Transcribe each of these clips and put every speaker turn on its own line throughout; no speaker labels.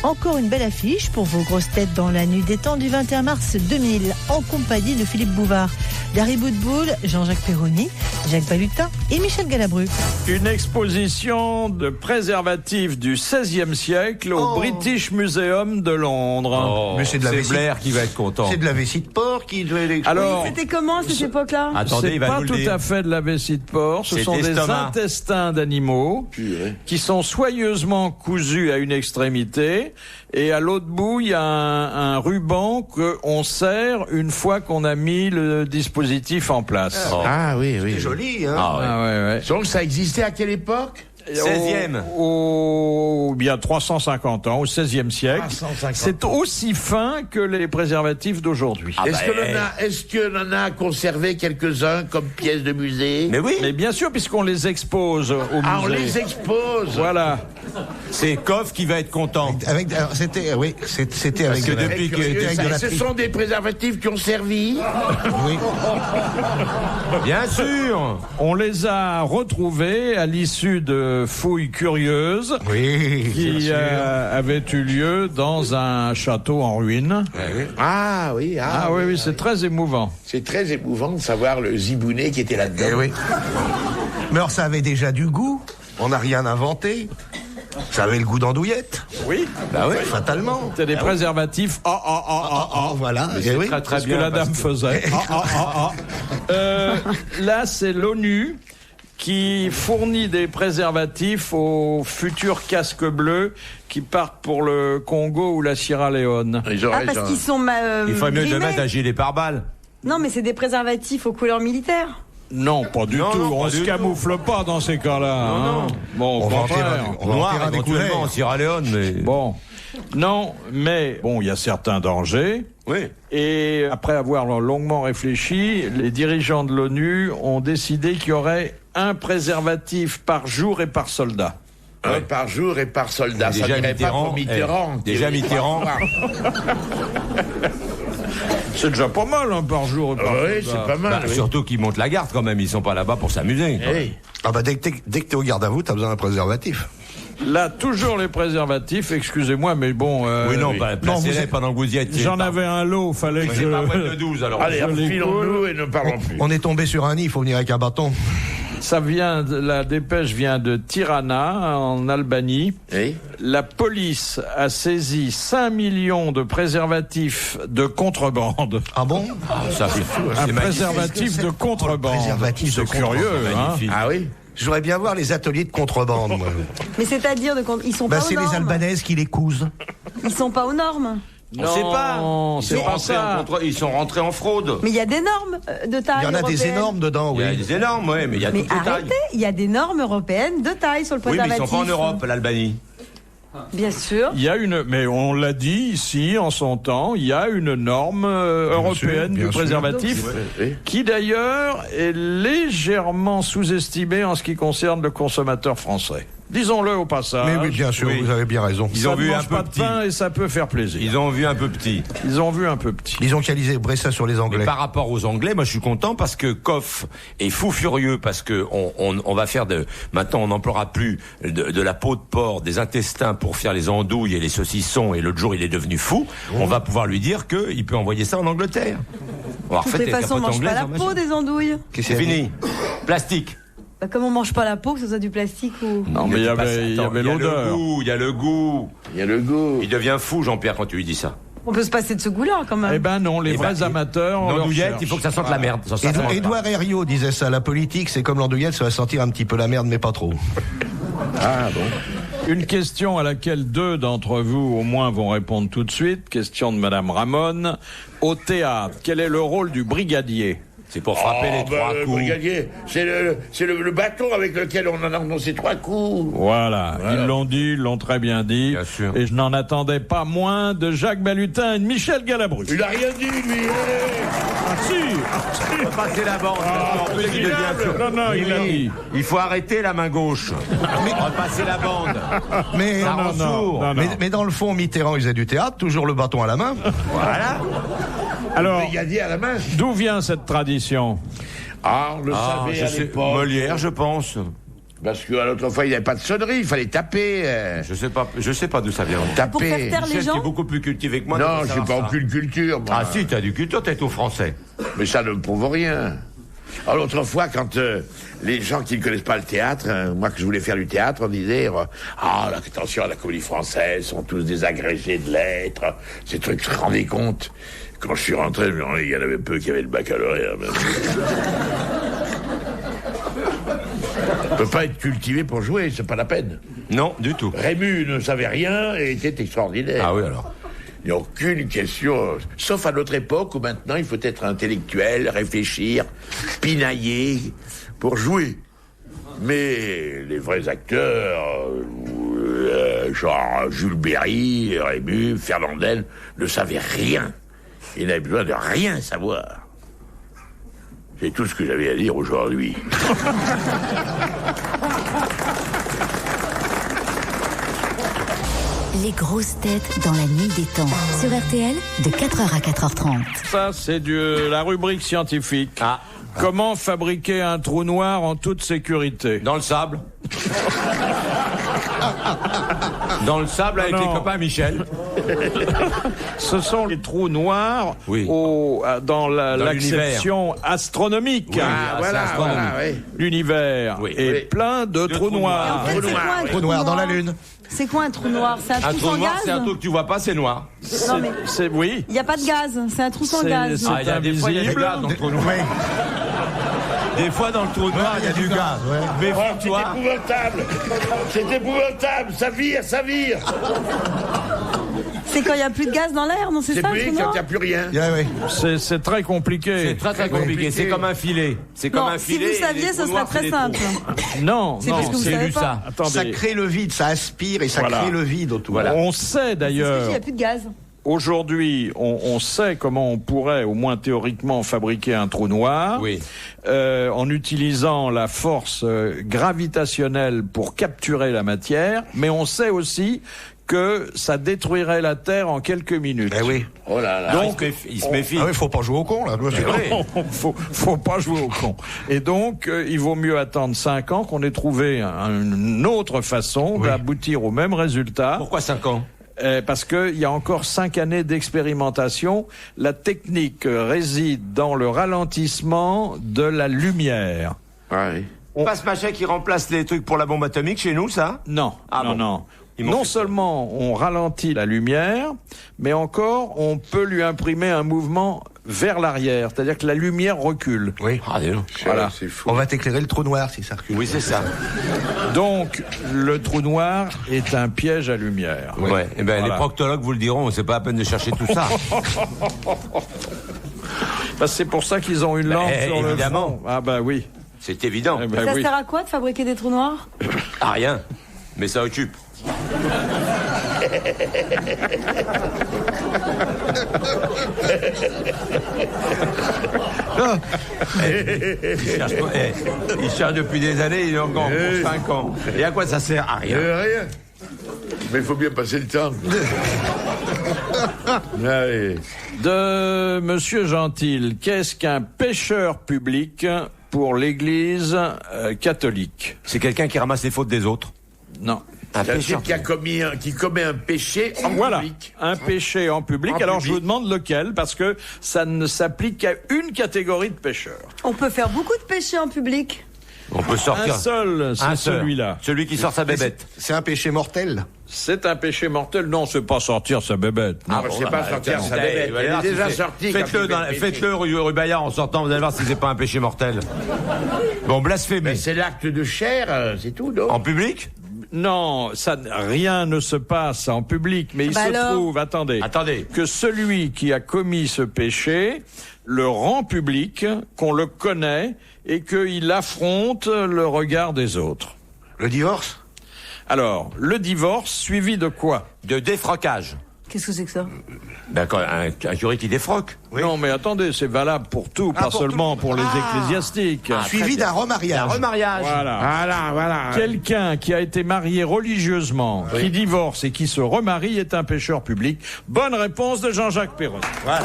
Encore une belle affiche pour vos grosses têtes dans la nuit des temps du 21 mars 2000, en compagnie de Philippe Bouvard, Dari Boudboul, Jean-Jacques Perroni, Jacques Balutin et Michel Galabru.
Une exposition de préservatifs du XVIe siècle au British Museum de Londres.
Mais c'est de la vessie.
Blair qui va être content.
C'est de la vessie de porc qui doit être.
Alors,
C'était comment à cette époque-là?
Attendez,
c'est
il va
pas
nous le
tout
dire.
à fait de la vessie de porc, ce
C'est
sont des
l'estomac.
intestins d'animaux qui sont soigneusement cousus à une extrémité et à l'autre bout il y a un ruban qu'on serre une fois qu'on a mis le dispositif en place.
Ah oui, oui.
C'est joli, hein.
Ah ouais.
Ah ouais, ouais.
Donc ça existait à quelle époque?
16e.
Bien 350 ans, au XVIe siècle.
350
C'est aussi fin que les préservatifs d'aujourd'hui.
Est-ce qu'on en a conservé quelques-uns comme pièces de musée?
Mais oui,
Mais bien sûr, puisqu'on les expose au musée.
Ah, on les expose.
Voilà.
c'est Koff qui va être content.
C'était
Parce
avec
que
de la-
depuis
c'était
que...
avec de la
Ce
tripe.
sont des préservatifs qui ont servi.
Oui.
Bien sûr.
On les a retrouvés à l'issue de fouilles curieuses
Oui.
qui avaient eu lieu dans un château en ruine.
Ah oui,
Ah oui, oui, c'est très émouvant.
C'est très émouvant de savoir le zibounet qui était là-dedans.
Eh oui. Mais alors, ça avait déjà du goût. On n'a rien inventé. Ça avait le goût d'andouillette.
Oui,
Bah oui, fatalement.
c'est des préservatifs.
Voilà. Eh oui.
Très
C'est ce que
bien.
la dame faisait. Là, c'est l'ONU qui fournit des préservatifs aux futurs casques bleus qui partent pour le Congo ou la Sierra Leone.
Ils ont
Ah,
raison.
parce qu'ils sont
Il ferait mieux de le
grimés.
mettre à gilet pare-balles.
Non, mais c'est des préservatifs aux couleurs militaires.
Non, pas du
Non,
tout.
non,
On
pas
se
du tout.
camoufle pas dans ces cas-là.
Non, non.
Bon, au
On va en
contraire.
terrain- on va en
Noir,
terrain
éventuellement,
découvert.
en Sierra Leone, mais...
Bon, non, mais bon, il y a certains dangers.
Oui.
Et après avoir longuement réfléchi, les dirigeants de l'ONU ont décidé qu'il y aurait un préservatif par jour et par soldat.
Un par jour et par soldat.
Déjà
Ça n'irait pas
Mitterrand,
pour Mitterrand.
déjà Mitterrand.
C'est déjà pas mal, hein, par jour et par
Oui,
soldat.
c'est pas mal.
Bah,
oui.
surtout qu'ils montent la garde quand même, ils sont pas là-bas pour s'amuser.
Eh oui.
Ah bah dès que t'es au garde à vous, t'as besoin d'un préservatif.
Là, toujours les préservatifs, excusez-moi, mais bon...
Oui, non,
oui.
pas placez-les pendant que vous y êtes.
J'en avais un lot, fallait que
C'est pas moins de
je...
12, alors.
Allez,
Je les
refilons-nous et ne parlons plus.
On est tombé sur un nid, il faut venir avec un bâton.
La dépêche vient de Tirana, en Albanie.
Oui.
La police a saisi 5 millions de préservatifs de contrebande.
Ah bon?
Ça, c'est
Un
magnifique.
préservatif de contrebande.
préservatif de
C'est curieux, hein.
Magnifique.
Ah oui.
Je voudrais bien voir les ateliers de contrebande. moi.
Mais c'est-à-dire, ils sont
Bah,
pas aux
c'est les
normes.
Albanaises qui les cousent.
Ils sont pas aux normes.
On sait pas.
Non, c'est pas ça.
Ils sont rentrés en fraude.
Mais il y a des normes de taille
Il y en a des
européenne.
énormes dedans,
Il y a
oui.
des énormes, oui, mais il y a
Mais
toutes les tailles.
arrêtez, il y a des normes européennes de taille sur le
Oui, mais ils
préservatif.
sont pas en Europe, l'Albanie.
Bien sûr.
Il y a mais on l'a dit ici en son temps, il y a une norme européenne
bien
du
sûr.
préservatif
Oui.
qui d'ailleurs est légèrement sous-estimée en ce qui concerne le consommateur français. Disons-le au passage.
Mais oui, bien sûr,
oui.
vous avez bien raison.
Ils
Ça
ont
ne
vu un
mange
peu
pas de
petit.
pain et ça peut faire plaisir.
Ils ont vu un peu petit.
Ils ont vu un peu petit.
Ils ont calisé ça sur les
Mais
Anglais.
par rapport aux Anglais, moi je suis content parce que Koff est fou furieux parce que on va faire maintenant on n'emploiera plus de la peau de porc, des intestins pour faire les andouilles et les saucissons et l'autre jour il est devenu fou. On va pouvoir lui dire que il peut envoyer ça en Angleterre. On va
De toutes
refaire
les
des
façons, on
capotes
mange pas la
anglaises,
peau des andouilles.
C'est fini. Plastique.
Bah, comme on mange pas la peau, que ce soit du plastique ou...
Non, mais il y
Attends,
avait l'odeur.
Il y a le goût.
Il y a le goût.
Il devient fou Jean-Pierre quand tu lui dis ça.
On peut se passer de ce goût-là, quand même.
Eh ben non, les
Eh
vrais
ben,
amateurs, on leur
L'andouillette,
cherche.
il faut que ça sente la merde. Ça se mange pas.
Édouard Herriot disait ça, la politique c'est comme l'andouillette, ça va sentir un petit peu la merde mais pas trop.
Ah bon.
Une question à laquelle 2 d'entre vous au moins vont répondre tout de suite. Question de Madame Ramon. Au théâtre, quel est le rôle du brigadier?
C'est pour frapper les trois
le
coups.
brigadier, c'est le bâton avec lequel on en a annoncé 3 coups.
Voilà, ils l'ont dit, ils l'ont très bien dit.
Bien sûr.
Et je n'en attendais pas moins de Jacques Balutin et de Michel Galabru.
Il a rien dit, lui.
Ah si,
On va passer la bande.
mais
Il devient fou.
non, non, il a dit.
Il faut arrêter la main gauche. Repasser la bande.
Mais,
Ça rend sourd.
non, non.
mais dans le fond, Mitterrand, il faisait du théâtre, toujours le bâton à la main.
Voilà.
Alors,
Brigadier à la main.
d'où vient cette tradition?
Ah, on le savait
Je
à
sais,
l'époque.
Molière, je pense.
Parce que l'autre fois, il n'y avait pas de sonnerie, il fallait taper.
Je sais pas d'où ça vient.
Pour faire
Taper.
taire les
Michel,
gens.
qui est beaucoup plus cultivé que moi.
Non,
devrait
je suis
savoir
pas
ça.
aucune culture, moi.
Ah si, t'as du culture, t'es au français.
Mais ça ne me prouve rien. Alors, l'autre fois, quand les gens qui ne connaissent pas le théâtre, moi que je voulais faire du théâtre, on disait attention à la comédie française, sont tous des agrégés de lettres, ces trucs, tu te rendais compte. Quand je suis rentré, il y en avait peu qui avaient le baccalauréat. On peut pas être cultivé pour jouer, c'est pas la peine.
Non, du tout.
Rému ne savait rien et était extraordinaire.
Ah oui, alors.
Il n'y a aucune question, sauf à notre époque où maintenant il faut être intellectuel, réfléchir, pinailler pour jouer. Mais les vrais acteurs, genre Jules Berry, Rému, Fernandel, ne savaient rien. Ils n'avaient besoin de rien savoir. C'est tout ce que j'avais à dire aujourd'hui.
Les grosses têtes dans la nuit des temps. Sur RTL, de 4h à 4h30.
Ça, c'est la rubrique scientifique.
Ah.
Comment fabriquer un trou noir en toute sécurité?
Dans le sable. Dans le sable avec
Non.
les copains Michel.
Ce sont les trous noirs
Oui.
dans l'acception astronomique.
Oui.
Ah, voilà, oui.
L'univers
Oui.
est
Oui.
plein de trous noirs.
En fait, c'est quoi un
Trou noir dans la Lune.
C'est quoi un trou noir? C'est un
Un
trou
trou
sans
noir, c'est un
gaz?
trou que tu vois pas, c'est noir.
Non, mais
Oui.
il n'y a pas de gaz. C'est un trou sans
C'est-
gaz.
c'est-
Ah, des fois, il y a du gaz dans le trou noir. Des fois, dans le trou noir, il y a du gaz. Mais
Oh, c'est
toi,
épouvantable. C'est épouvantable. Ça vire, ça vire.
C'est quand il n'y a plus de gaz dans l'air, non? C'est
C'est
ça, le
plus
trou
quand il
noir?
n'y a plus rien.
C'est très compliqué.
c'est très très compliqué. C'est comme un filet. C'est comme
Non,
un
si
filet.
vous
et
saviez,
les
ce
trous
serait
noirs,
très
c'est des
simple.
trous.
Non,
C'est parce que vous
J'ai
savez
lu
pas.
ça.
Ça
Attendez.
crée le vide, ça aspire et ça
Voilà.
crée le vide autour.
Voilà.
On sait
Parce qu'il
d'ailleurs,
n'y a plus de gaz.
aujourd'hui, on sait comment on pourrait, au moins théoriquement, fabriquer un trou noir.
Oui.
En utilisant la force gravitationnelle pour capturer la matière, mais on sait aussi que ça détruirait la Terre en quelques minutes.
Eh oui.
Oh là là.
Donc,
Il se méfie.
Ah oui, faut pas jouer au con, là.
faut pas jouer au con. Et donc, il vaut mieux attendre 5 ans qu'on ait trouvé une autre façon d'aboutir au même résultat.
Pourquoi 5 ans?
Parce qu'il y a encore 5 années d'expérimentation. La technique réside dans le ralentissement de la lumière.
Ouais.
Pas ce machin qui remplace les trucs pour la bombe atomique chez nous, ça?
Non,
Ah
non,
bon.
non.
Ils m'ont
Non
fait
seulement on ralentit la lumière, mais encore on peut lui imprimer un mouvement vers l'arrière, c'est-à-dire que la lumière recule.
Oui.
Ah, dis donc.
Voilà.
C'est fou.
On va t'éclairer le trou noir si ça recule.
Oui, c'est ça.
Donc le trou noir est un piège à lumière.
Ouais. Eh ben,
Voilà.
les proctologues vous le diront, c'est pas la peine de chercher tout ça.
Bah, c'est pour ça qu'ils ont une lampe sur
évidemment.
le front. Ah bah oui.
C'est évident.
Eh ben
Ça
oui.
sert à quoi de fabriquer des trous noirs?
Ah, rien. Mais ça occupe. Il cherche depuis des années, il est encore pour 5 ans. Et à quoi ça sert? À rien.
Rien. Mais il faut bien passer le temps. Ouais.
De Monsieur Gentil, qu'est-ce qu'un pécheur public pour l'Église catholique?
C'est quelqu'un qui ramasse les fautes des autres.
Non.
Un
C'est un
pécheur.
type qui commet un péché en
Voilà,
public.
un péché en public.
En
Alors
public.
je vous demande lequel, parce que ça ne s'applique qu'à une catégorie de pécheurs.
On peut faire beaucoup de péchés en public.
On peut sortir.
Un seul, c'est
Un seul.
celui-là.
Celui qui sort sa bébête.
C'est un péché mortel.
C'est un péché mortel. Non, c'est pas sortir sa bébête. Non.
Ah, c'est pas sortir sa bébête. Elle est déjà sortie.
Faites-le, faites-le, rue Bayard, en sortant, vous allez voir si c'est pas un péché mortel. Bon, blasphémer.
Mais c'est l'acte de chair, c'est tout, non?
En public?
Non, rien ne se passe en public, mais il
Bah
se
alors
trouve, attendez, que celui qui a commis ce péché le rend public, qu'on le connaît et qu'il affronte le regard des autres.
Le divorce?
Alors, le divorce suivi de quoi?
De défrocage.
Qu'est-ce que c'est que ça?
D'accord, un curé qui défroque.
Oui.
Non, mais attendez, c'est valable pour tout, pas
pour
seulement
tout.
pour les ecclésiastiques.
Suivi d'un remariage.
Un remariage.
Voilà.
Voilà.
Quelqu'un qui a été marié religieusement, qui divorce et qui se remarie est un pécheur public. Bonne réponse de Jean-Jacques Perron.
Voilà.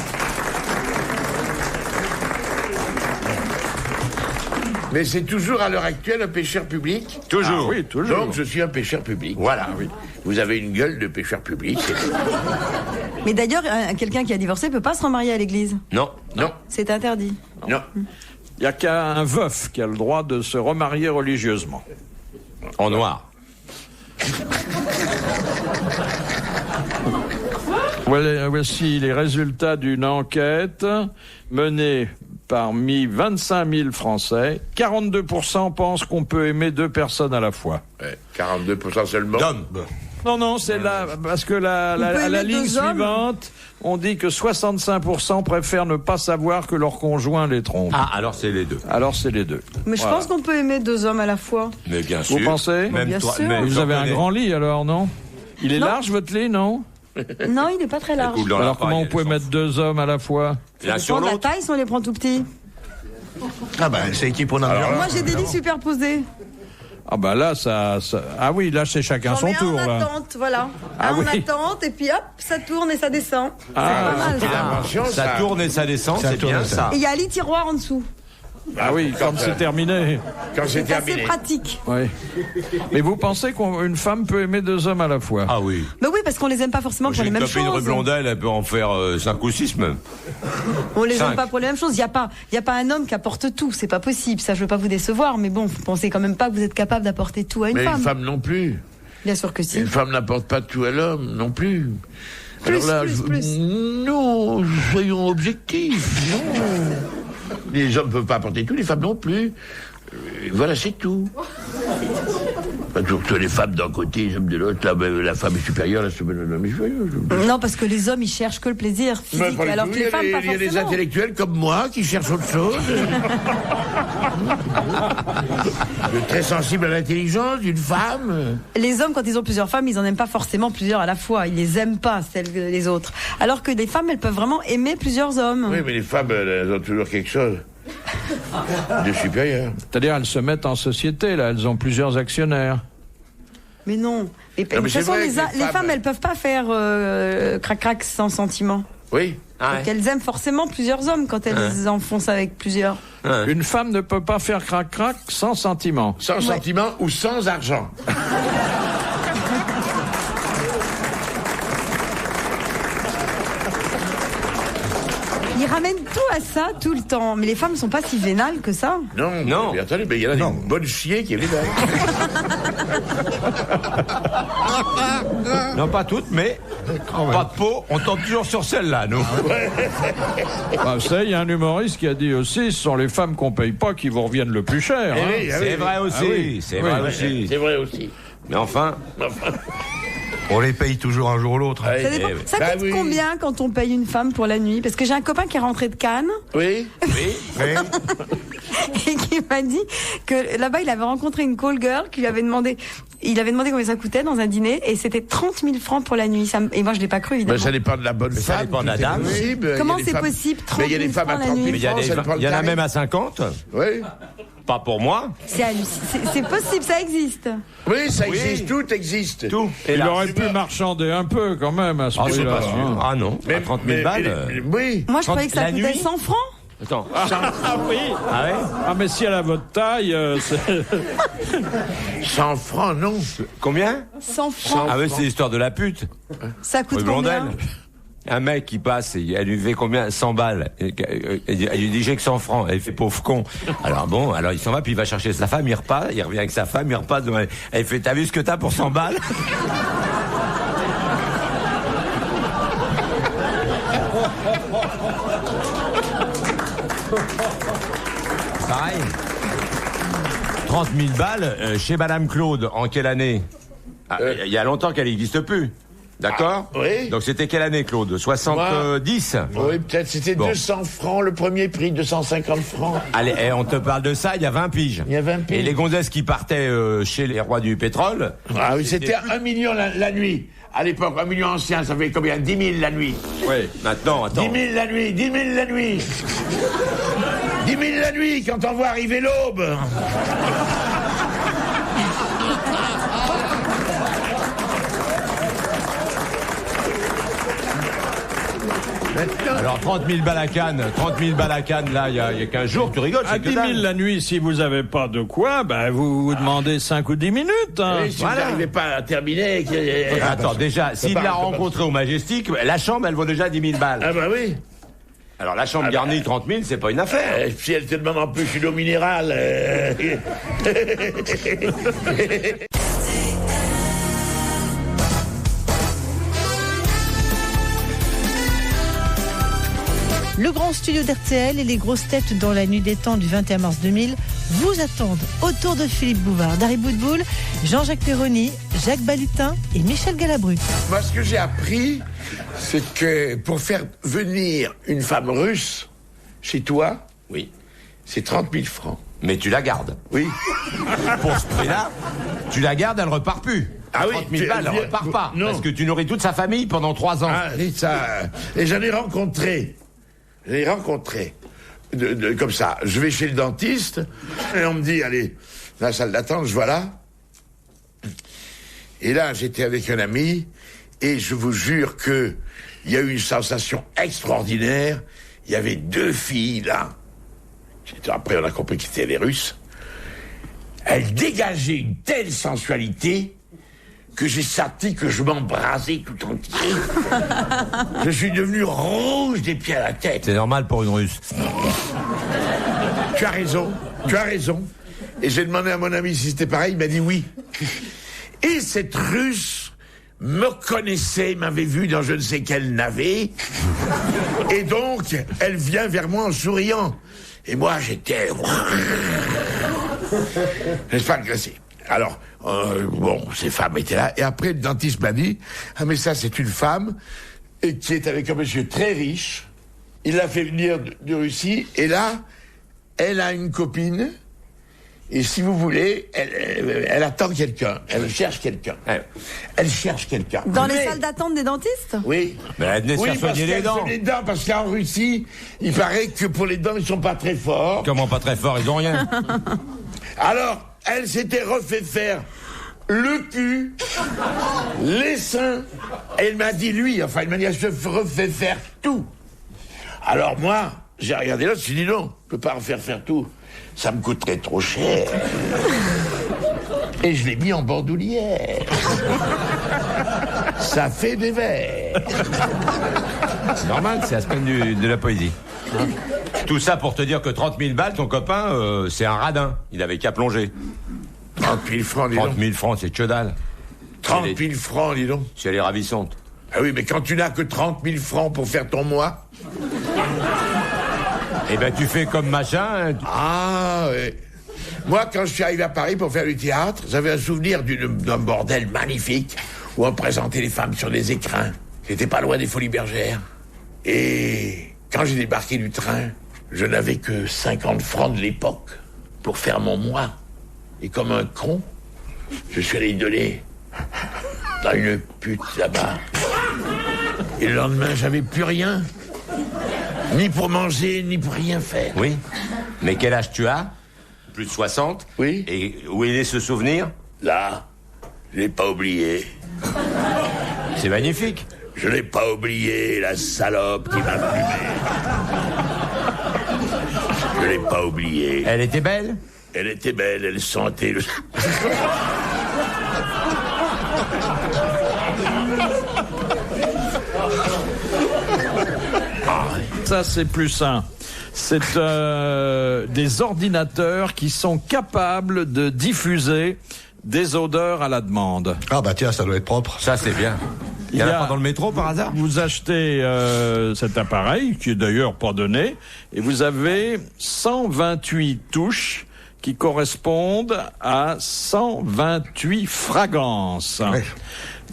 Mais c'est toujours à l'heure actuelle un pécheur public.
Toujours.
Ah oui, toujours.
Donc je suis un pécheur public.
Voilà.
Oui. Vous avez une gueule de pécheur public.
Mais d'ailleurs, quelqu'un qui a divorcé peut pas se remarier à l'église.
Non.
Non,
C'est interdit.
non.
Il n'y a qu'un veuf qui a le droit de se remarier religieusement.
En noir.
Voici les résultats d'une enquête menée parmi 25 000 Français. 42% pensent qu'on peut aimer 2 personnes à la fois.
Ouais, 42% seulement.
D'hommes.
Non, c'est là, parce que à la ligne suivante, on dit que 65% préfèrent ne pas savoir que leur conjoint les trompe.
Ah, alors c'est les deux.
Alors c'est les deux.
Mais je pense qu'on peut aimer 2 hommes à la fois.
Mais bien sûr.
Vous pensez?
Même
Bien
toi,
sûr.
mais
Vous avez un
j'en
grand lit alors, non? Il est
Non.
large votre lit, non?
Non, il n'est pas très large.
connais. Dans
Alors
l'appareil,
comment vous
elle
pouvez
s'en
mettre
fout.
2 hommes à la fois?
L'un sur
Sur la
l'autre.
taille, si on les prend tout petits.
Ah ben, c'est équipe au nombre.
Moi, j'ai des lits superposés.
Ah bah là, ah oui, là c'est chacun
J'en
son
mets
tour,
un en
là.
attente, voilà.
Ah
un en
oui.
attente, et puis hop, ça tourne et ça descend.
Ah,
c'est pas mal,
Quelle
ça.
invention,
Ça tourne et ça descend,
Ça
c'est
tourne
bien
et ça-
ça.
Et il y a un lit tiroir en dessous.
Ah oui, quand c'est terminé.
Quand c'est
C'est assez
terminé.
pratique.
Oui. Mais vous pensez qu'une femme peut aimer 2 hommes à la fois?
Ah oui.
Mais oui, parce qu'on les aime pas forcément
Moi,
pour
j'ai
les
une
mêmes
copine rue
choses.
Blondel, elle peut en faire 5 ou 6 même.
On les
5.
aime pas pour les mêmes choses. Il y a pas un homme qui apporte tout. C'est pas possible. Ça, je veux pas vous décevoir, mais bon, vous pensez quand même pas que vous êtes capable d'apporter tout à une
Mais
femme.
une femme non plus.
Bien sûr que si.
Une femme n'apporte pas tout à l'homme non plus.
Plus, plus.
Non, soyons objectifs. Non. Les hommes ne peuvent pas apporter tout, les femmes non plus. Voilà, c'est tout. Pas toujours que les femmes d'un côté, les hommes de l'autre. La femme est supérieure, l'homme est supérieur.
Non, parce que les hommes, ils cherchent que le plaisir
Mais
physique,
pas du
alors
tout.
que les femmes, pas
Il y a des
forcément.
intellectuels comme moi qui cherchent autre chose. Je suis très sensible à l'intelligence d'une femme.
Les hommes, quand ils ont plusieurs femmes, ils en aiment pas forcément plusieurs à la fois. Ils les aiment pas, celles les autres. Alors que les femmes, elles peuvent vraiment aimer plusieurs hommes.
Oui, mais les femmes, elles ont toujours quelque chose de supérieur.
C'est-à-dire elles se mettent en société, là, elles ont plusieurs actionnaires.
Mais non. Et de
mais
toute
c'est
façon,
vrai
les
que les
femmes,
femmes,
elles peuvent pas faire crac-crac sans sentiment.
Oui.
Donc elles aiment forcément plusieurs hommes quand elles enfoncent avec plusieurs.
Une femme ne peut pas faire crac-crac sans sentiment.
Sans sentiment ou sans argent.
Ils ramènent tout à ça tout le temps. Mais les femmes sont pas si vénales que ça.
Non,
Non.
mais attendez, mais il y en a une bonne chier qui est vénale.
Non, pas toutes, mais pas de peau. On tombe toujours sur celle-là, nous.
Ah, vous savez, il y a un humoriste qui a dit aussi, ce sont les femmes qu'on paye pas qui vous reviennent le plus cher.
Eh
hein.
oui, ah
C'est
oui,
vrai aussi.
Ah oui.
C'est
Oui.
vrai
oui.
aussi.
C'est vrai aussi.
Mais enfin.
On les paye toujours un jour ou l'autre.
Ouais.
Ça, dépend. Ça
Bah
coûte
oui.
combien quand on paye une femme pour la nuit? Parce que j'ai un copain qui est rentré de Cannes
Oui.
et qui m'a dit que là-bas, il avait rencontré une call girl qui lui avait demandé, il avait demandé combien ça coûtait dans un dîner et c'était 30 000 francs pour la nuit. Et moi, je l'ai pas cru, évidemment.
Ben, ça dépend de la bonne
ça
femme.
dépend de la
tout est
dame.
possible.
Comment
Il y a des
c'est
femmes-
possible, 30
Mais il y a des
000
femmes à
francs la
30 000
nuit.
Mais il y, a
francs, ça dépend
il
le
y en a
tarif.
même à 50.
Oui.
Pas pour moi.
C'est possible, ça existe.
Oui, ça
Oui.
existe, tout existe.
Tout.
Il
là,
aurait pu marchander un peu quand même à ce
Ah, c'est
prix-là.
pas sûr.
hein.
Ah non. À 30 000 balles.
Oui.
Moi, je
30
croyais que ça
la
coûtait
nuit
100 francs.
Attends.
Ah oui.
Ah ouais.
Ah mais si elle a votre taille, c'est...
100 francs, non.
Combien
100 francs.
Ah ouais, c'est l'histoire de la pute.
Ça coûte
Rue
combien?
Blondel. Un mec qui passe, et elle lui fait combien? 100 balles. Elle lui dit j'ai que 100 francs. Elle fait pauvre con. Alors bon, alors il s'en va, puis il va chercher sa femme, il repart, il revient avec sa femme, il repart devant elle. Elle fait t'as vu ce que t'as pour 100 balles? Pareil. 30 000 balles chez Madame Claude, en quelle année? Ah, il y a longtemps qu'elle n'existe plus. D'accord?
Ah, oui.
Donc c'était quelle année, Claude? 70?
Oui, peut-être c'était
Bon.
200 francs le premier prix, 250 francs.
Allez, on te parle de ça, il y a 20 piges.
Il y a 20 piges.
Et les gonzesses qui partaient chez les rois du pétrole.
Ah oui, c'était 1 million la nuit. À l'époque, 1 million ancien, ça fait combien? 10 000 la nuit.
Oui.
Maintenant, attends.
10 000 la nuit, 10 000 la nuit. 10 000 la nuit, quand on voit arriver l'aube.
Alors 30 000 balles à Cannes, là, il y a 15 jours, tu rigoles,
À
c'est
10 000 la nuit, si vous avez pas de quoi, ben vous demandez 5 ou 10 minutes. Hein.
Oui, si vous n'arrivez pas à terminer...
Attends, déjà, s'il l'a rencontré au Majestic, la chambre, elle vaut déjà 10 000 balles.
Ah bah oui.
Alors la chambre garnie, 30 000, c'est pas une affaire.
Si elle te demande en plus une eau minérale...
Le grand studio d'RTL et les grosses têtes dans la nuit des temps du 21 mars 2000 vous attendent autour de Philippe Bouvard, Dari Boudboul, Jean-Jacques Perroni, Jacques Balutin et Michel Galabru.
Moi, ce que j'ai appris, c'est que pour faire venir une femme russe chez toi,
Oui.
c'est 30 000 francs.
Mais tu la gardes.
Oui.
Pour ce prix-là, tu la gardes, elle repart plus.
Ah oui,
30 000 balles, elle repart pas.
Non.
Parce que tu nourris toute sa famille pendant 3 ans.
Ah, oui, ça... Et j'en ai rencontré. Comme ça. Je vais chez le dentiste, et on me dit, allez, la salle d'attente, je vois là. Et là, j'étais avec un ami, et je vous jure que il y a eu une sensation extraordinaire. Il y avait 2 filles, là. Après, on a compris que c'était les Russes. Elles dégageaient une telle sensualité que j'ai senti que je m'embrasais tout entier. Je suis devenu rouge des pieds à la tête.
C'est normal pour une Russe.
Tu as raison. Et j'ai demandé à mon ami si c'était pareil, il m'a dit oui. Et cette Russe me connaissait, m'avait vu dans je ne sais quel navet. Et donc, elle vient vers moi en souriant. Et moi, j'étais... N'est-ce pas agressé? Alors, bon, ces femmes étaient là. Et après, le dentiste m'a dit, ah mais ça, c'est une femme et qui est avec un monsieur très riche. Il l'a fait venir de Russie. Et là, elle a une copine. Et si vous voulez, elle attend quelqu'un. Elle cherche quelqu'un. Elle cherche quelqu'un.
Dans les salles d'attente des dentistes?
Oui.
Mais elle venait se faire soigner les dents.
Les dents, parce qu'en Russie, il paraît que pour les dents, ils sont pas très forts.
Comment pas très fort, ils ont rien.
Alors, elle s'était refait faire le cul, les seins, et elle m'a dit, elle se refait faire tout. Alors moi, j'ai regardé là, je me suis dit non, je peux pas en faire tout. Ça me coûterait trop cher. Et je l'ai mis en bandoulière. Ça fait des vers.
C'est normal, c'est la semaine de la poésie. Tout ça pour te dire que 30 000 balles, ton copain, c'est un radin. Il avait qu'à plonger.
30 000 francs, dis donc.
30 000 francs, c'est que dalle.
30 000 francs, dis donc.
Si elle est ravissante.
Ah oui, mais quand tu n'as que 30 000 francs pour faire ton mois...
Eh ben, tu fais comme machin.
Ah, oui. Moi, quand je suis arrivé à Paris pour faire du théâtre, j'avais un souvenir d'un bordel magnifique où on présentait les femmes sur des écrins. J'étais pas loin des Folies Bergères. Et quand j'ai débarqué du train, je n'avais que 50 francs de l'époque pour faire mon mois. Et comme un con, je suis allé donner dans une pute là-bas. Et le lendemain, j'avais plus rien. Ni pour manger, ni pour rien faire.
Oui. Mais quel âge tu as? Plus de 60.
Oui.
Et où est ce souvenir?
Là, je l'ai pas oublié.
C'est magnifique.
Je l'ai pas oublié, la salope qui m'a plumé. Je l'ai pas oublié.
Elle était belle?
Elle était belle, elle sentait le...
Ça, c'est plus sain. C'est des ordinateurs qui sont capables de diffuser des odeurs à la demande.
Ah bah tiens, ça doit être propre.
Ça, c'est bien. Il y en a pas dans le métro, par hasard?
Vous achetez cet appareil, qui est d'ailleurs pas donné, et vous avez 128 touches qui correspondent à 128 fragrances.
Ouais.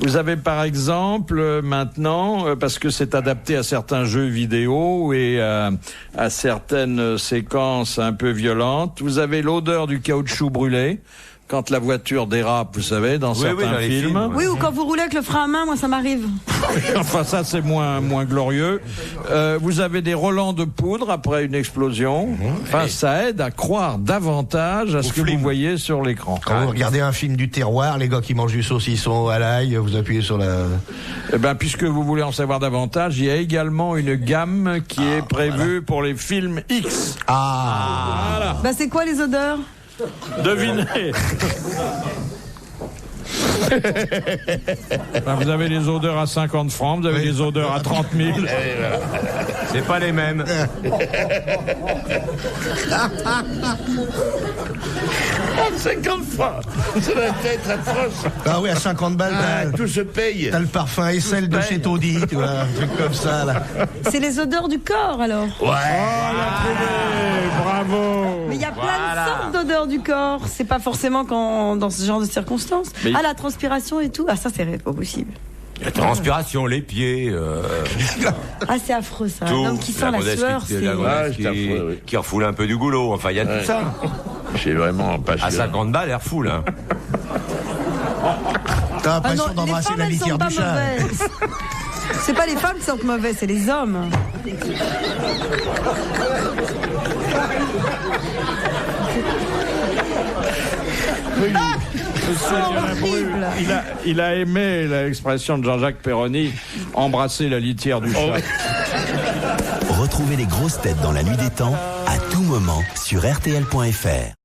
Vous avez par exemple maintenant, parce que c'est adapté à certains jeux vidéo et à certaines séquences un peu violentes, vous avez l'odeur du caoutchouc brûlé. quand la voiture dérape, vous savez, dans certains
dans les films, ouais.
Oui, ou quand vous roulez avec le frein à main, moi ça m'arrive.
Enfin, ça, c'est moins glorieux. Vous avez des relents de poudre après une explosion. Enfin, ça aide à croire davantage à ce que vous voyez sur l'écran.
Quand vous regardez un film du terroir, les gars qui mangent du saucisson à l'ail, vous appuyez sur la...
Eh ben, puisque vous voulez en savoir davantage, il y a également une gamme qui est prévue pour les films X. Voilà.
Bah c'est quoi les odeurs?
Devinez. Ben, vous avez les odeurs à 50 francs, vous avez les odeurs à 30 000.
C'est pas les mêmes.
50 francs. Ça va être atroce.
Ah oui, à 50 balles,
Tout se paye.
t'as le parfum Essel de chez Taudi, tu vois, un truc comme ça, là.
C'est les odeurs du corps alors.
Bravo.
Mais il y a plein de sortes d'odeurs du corps. C'est pas forcément dans ce genre de circonstances.
Mais-
Ah, la transpiration et tout. Ah, ça, c'est pas possible.
La transpiration, les pieds,
Ah, c'est affreux, ça.
tout.
Un homme qui sent la
gonzesse
sueur,
qui-
c'est...
la gonzesse
c'est affreux, oui.
qui refoule un peu du goulot. Enfin, il y a tout ça.
J'ai vraiment pas
À 50 balles, elle refoule. Hein.
T'as
Ah non,
l'impression
les
d'embrasser
femmes,
la
elles
litière
sont pas
du chat.
mauvaises. C'est pas les femmes qui sont mauvaises, c'est les hommes. Horrible.
Il a aimé l'expression de Jean-Jacques Perroni, embrasser la litière du chat.
Retrouvez les grosses têtes dans la nuit des temps à tout moment sur RTL.fr.